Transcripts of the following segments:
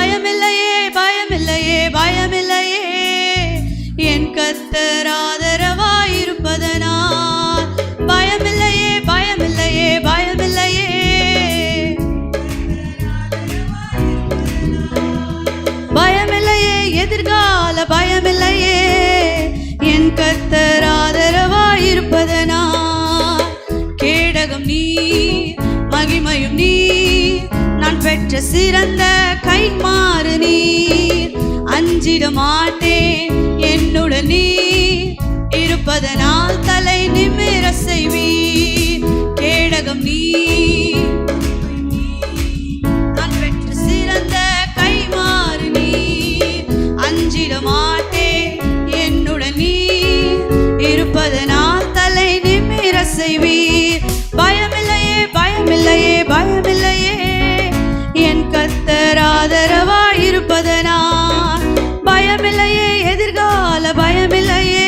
பயமில்லையே பயமில்லையே பயமில்லையே என் கர்த்தர் ஆதரவாயிருப்பதனால். பயமில்லையே பயமில்லையே பயமில்லையே பயமில்லையே எதிர்கால பயமில்லையே என் கர்த்தர் ஆதரவாயிருப்பதனால். கேடகம் நீர் மகிமையும் நீர் நான் பெற்ற சிறந்த கைமாறு நீர். அஞ்சிட மாட்டேன் என்னுடன் நீர் இருப்பதனால் தலை நிமிர செய்வீர். கேடகம் நீர் நான் பெற்ற சிறந்த கைமாறு நீர். அஞ்சிட மாட்டேன் என்னுடன் நீர் இருப்பதனால் தலை நிமிர செய்வீர். பயமில்லையே பயமில்லையே பயமில்லையே என் கர்த்தர் ஆதரவாயிருப்பதனால். பயமில்லையே எதிர்கால பயமில்லையே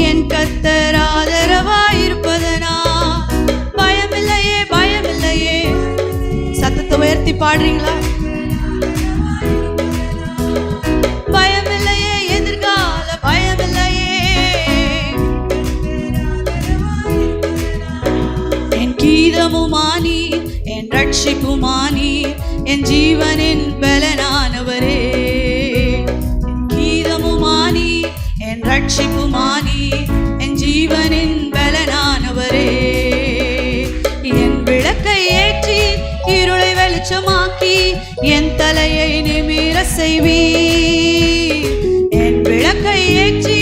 என் கர்த்தர் ஆதரவாயிருப்பதனால். பயமில்லையே பயமில்லையே சத்தத்தை உயர்த்தி பாடுறீங்களா? பயமில்லையே எதிர்கால பயமில்லையே என் கீதமுமானீர் என் ரட்சிப்புமானீர் என் ஜீவனின் பலனானவரே. என் கீதமுமானீர் என் ரட்சிப்புமானீர் என் ஜீவனின் பலனானவரே. என் விளக்கை ஏற்றி இருளை வெளிச்சமாக்கி என் தலையை நிமிர செய்வீர். என் விளக்கை ஏற்றி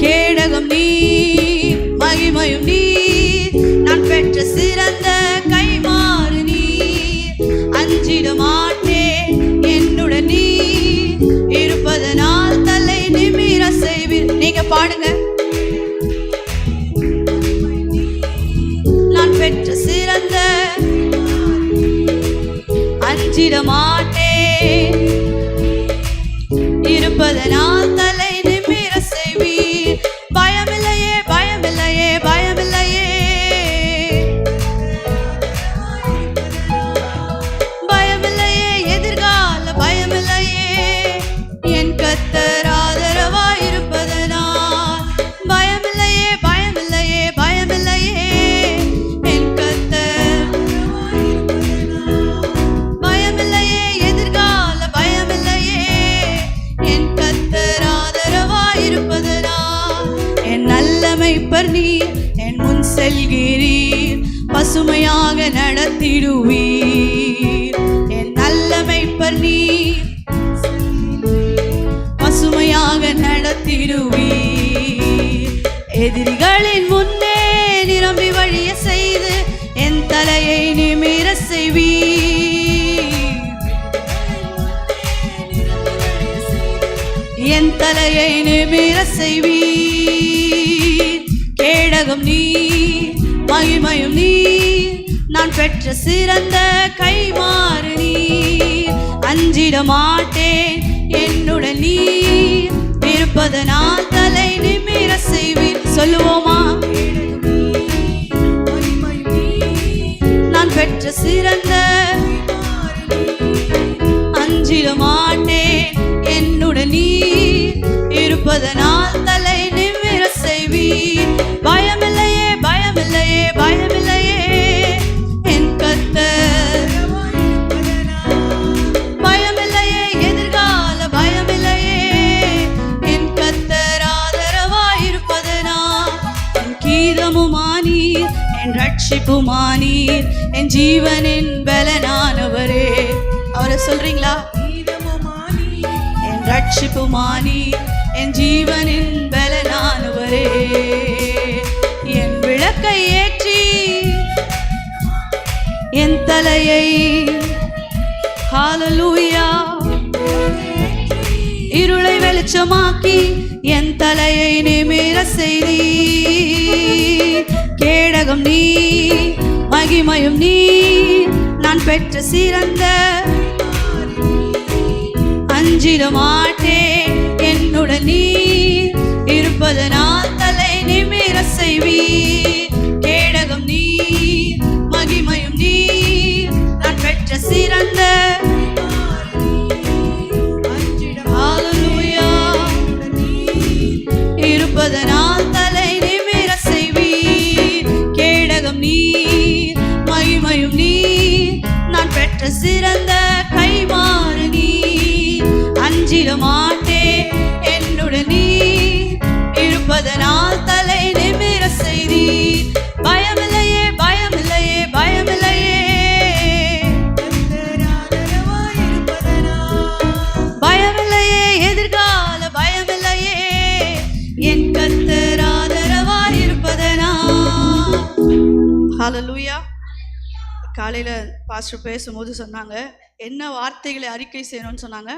கேடகம் நீர் மகிமையும் நீர் நான் பெற்ற சிறந்த கைமாறு நீர். அஞ்சிட மாட்டேன் என்னுடன் நீர் இருப்பதனால் தலை நிமிர செய்வீர். நீங்க பாடுங்க. நான் பெற்ற சிறந்த அஞ்சிட மாட்டேன் இருப்பதனால் தலை நிமிர செய்வீர். பயமில்லையே பயமில்லையே பயமில்லையே பயமில்லையே எதிர்கால பயமில்லையே என் கர்த்தர் ஆதரவாயிருப்பதனால். பயமில்லையே பயமில்லையே பயமில்லையே என் கர்த்தர். பயமில்லையே எதிர்கால பயமில்லையே என் கர்த்தர் ஆதரவாயிருப்பதனால். என் நல்ல மேய்ப்பர் நீர் என் முன் செல்கிறீர் பசுமையாக நடத்திடுவீர். என் நல்ல மேய்ப்பர் நீர் பசுமையாக நடத்திடுவீர். எதிரிகளின் முன்னே நிரம்பி வழிய செய்து என் தலையை நிமிர செய்வீர். என் தலையை நிமிர செய்வீர். கேடகம் நீர் மகிமையும் நீர் நான் பெற்ற சிறந்த கைமாறு நீர். அஞ்சிட மாட்டேன் என்னுடன் நீர் இருப்பதனால் தலை நிமிர செய்வீர். சொல்லுவோமா? நான் பெற்ற சிறந்த அஞ்சிட மாட்டேன் என்னுடன் நீர் இருப்பதனால் தலை நிமிர செய்வீர். பயமில்லையே பயமில்லையே பயமில்லையே என் கர்த்தர். பயமில்லையே எதிர்கால பயமில்லையே என் கர்த்தர் ஆதரவாயிருப்பதனால். என் கீதமுமானீர் என் ரட்சிப்புமானீர் என் ஜீவனின் பலனானவரே. அவரை சொல்றீங்களா? என் ரட்சிப்புமானீர் என் ஜீவனின் பலனானவரே. என் விளக்கை ஏற்றி என் தலையை ஹல்லேலூயா இருளை வெளிச்சமாக்கி என் தலையை நிமிர செய்தீர். கேடகம் நீர் மகிமையும் நீர் நான் பெற்ற சிறந்த. அஞ்சிட மாட்டேன் என்னுடன் நீர் இருப்பதனால் தலை நிமிர செய்வீர். கேடகம் நீர் காலையில் பாஸ்டர் பேசும்போது சொன்னாங்க, என்ன வார்த்தைகளை அறிக்கை செய்யணும்னு சொன்னாங்க.